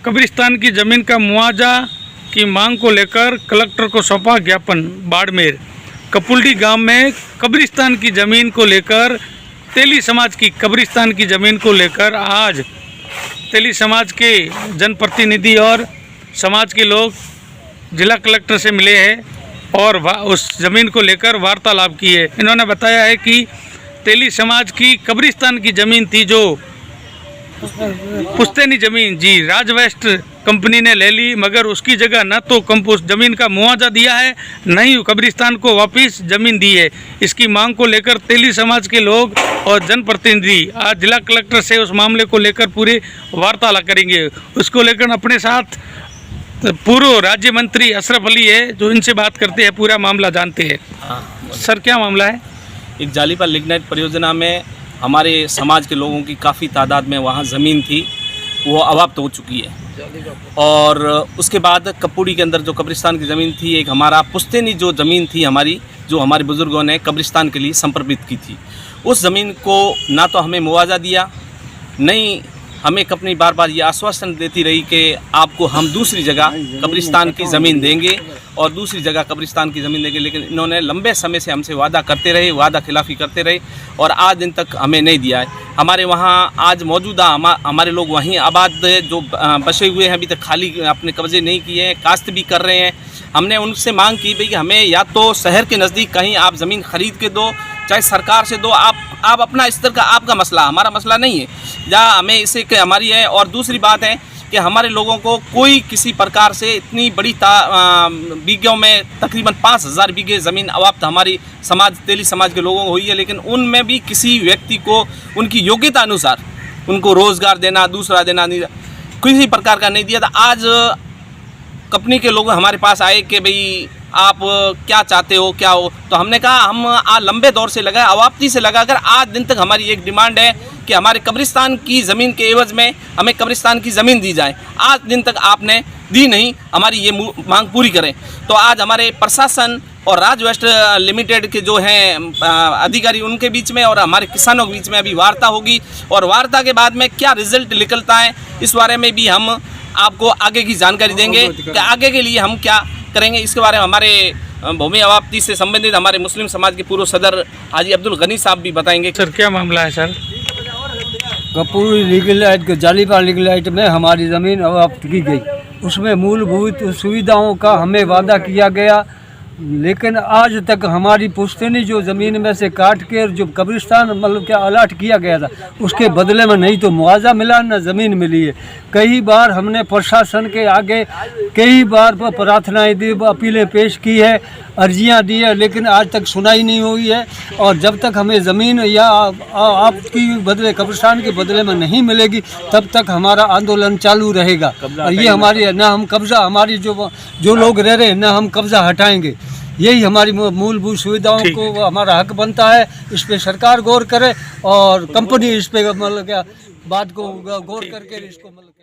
कब्रिस्तान की ज़मीन का मुआवजा की मांग को लेकर कलेक्टर को सौंपा ज्ञापन। बाड़मेर कपुल्डी गांव में कब्रिस्तान की ज़मीन को लेकर तेली समाज की कब्रिस्तान की ज़मीन को लेकर आज तेली समाज के जनप्रतिनिधि और समाज के लोग जिला कलेक्टर से मिले हैं और उस ज़मीन को लेकर वार्तालाप की है। इन्होंने बताया है कि तेली समाज की कब्रिस्तान की ज़मीन थी जो पुश्तैनी ज़मीन जी राज वेस्ट कंपनी ने ले ली, मगर उसकी जगह न तो ज़मीन का मुआवजा दिया है न ही कब्रिस्तान को वापस ज़मीन दी है। इसकी मांग को लेकर तेली समाज के लोग और जनप्रतिनिधि आज जिला कलेक्टर से उस मामले को लेकर पूरी वार्तालाप करेंगे। उसको लेकर अपने साथ पूर्व राज्य मंत्री अशरफ अली है जो इनसे बात करते हैं, पूरा मामला जानते हैं। सर क्या मामला है? एक जालीपाल लिग्नाइट परियोजना में हमारे समाज के लोगों की काफ़ी तादाद में वहाँ ज़मीन थी, वो अवाप्त हो चुकी है। और उसके बाद कपूड़ी के अंदर जो कब्रिस्तान की ज़मीन थी, एक हमारा पुश्तैनी जो ज़मीन थी हमारी, जो हमारे बुज़ुर्गों ने कब्रिस्तान के लिए समर्पित की थी, उस ज़मीन को ना तो हमें मुआवजा दिया, नहीं हमें कंपनी बार बार ये आश्वासन देती रही कि आपको हम दूसरी जगह कब्रिस्तान की ज़मीन देंगे और दूसरी जगह कब्रिस्तान की ज़मीन देंगे, लेकिन इन्होंने लंबे समय से हमसे वादा करते रहे, वादा खिलाफ़ी करते रहे और आज दिन तक हमें नहीं दिया है। हमारे वहाँ आज मौजूदा हमारे लोग वहीं आबाद जो बसे हुए हैं, अभी तक खाली अपने कब्जे नहीं किए हैं, काश्त भी कर रहे हैं। हमने उनसे मांग की भाई हमें या तो शहर के नज़दीक कहीं आप ज़मीन ख़रीद के दो, चाहे सरकार से दो, आप अपना स्तर का आपका मसला, हमारा मसला नहीं है, या हमें इसे कि हमारी है। और दूसरी बात है कि हमारे लोगों को कोई किसी प्रकार से इतनी बड़ी बीघों में तकरीबन 5000 बीघे ज़मीन अवाप्त हमारी समाज तेली समाज के लोगों को हुई है, लेकिन उनमें भी किसी व्यक्ति को उनकी योग्यता अनुसार उनको रोज़गार देना, दूसरा देना नहीं, किसी प्रकार का नहीं दिया था। आज कंपनी के लोग हमारे पास आए कि भाई आप क्या चाहते हो, क्या हो, तो हमने कहा हम आज लंबे दौर से लगा, अवाप्ती से लगाकर आज दिन तक हमारी एक डिमांड है कि हमारे कब्रिस्तान की ज़मीन के एवज में हमें कब्रिस्तान की ज़मीन दी जाए। आज दिन तक आपने दी नहीं, हमारी ये मांग पूरी करें। तो आज हमारे प्रशासन और राज वेस्ट लिमिटेड के जो हैं अधिकारी, उनके बीच में और हमारे किसानों के बीच में अभी वार्ता होगी और वार्ता के बाद में क्या रिजल्ट निकलता है इस बारे में भी हम आपको आगे की जानकारी देंगे कि आगे के लिए हम क्या करेंगे। इसके बारे में हमारे भूमि अवाप्ति से संबंधित हमारे मुस्लिम समाज के पूर्व सदर हाजी अब्दुल गनी साहब भी बताएंगे। सर क्या मामला है? सर कपूरी लिग्नाइट के जालीपाल लिग्नाइट में हमारी ज़मीन अवाप्त की गई, उसमें मूलभूत सुविधाओं का हमें वादा किया गया, लेकिन आज तक हमारी पुश्तैनी जो ज़मीन में से काट के जो कब्रिस्तान मतलब क्या अलाट किया गया था, उसके बदले में नहीं तो मुआवजा मिला न ज़मीन मिली है। कई बार हमने प्रशासन के आगे कई बार प्रार्थनाएं दी, अपीलें पेश की है, अर्जियां दी है, लेकिन आज तक सुनाई नहीं हुई है। और जब तक हमें ज़मीन या आपकी बदले कब्रिस्तान के बदले में नहीं मिलेगी तब तक हमारा आंदोलन चालू रहेगा। और ये हमारी न हम कब्ज़ा, हमारी जो लोग रह रहे हैं न हम कब्ज़ा हटाएंगे। यही हमारी मूलभूत सुविधाओं को हमारा हक बनता है। इस पे सरकार गौर करे और कंपनी इस पे मतलब क्या बात को गौर करके इसको मतलब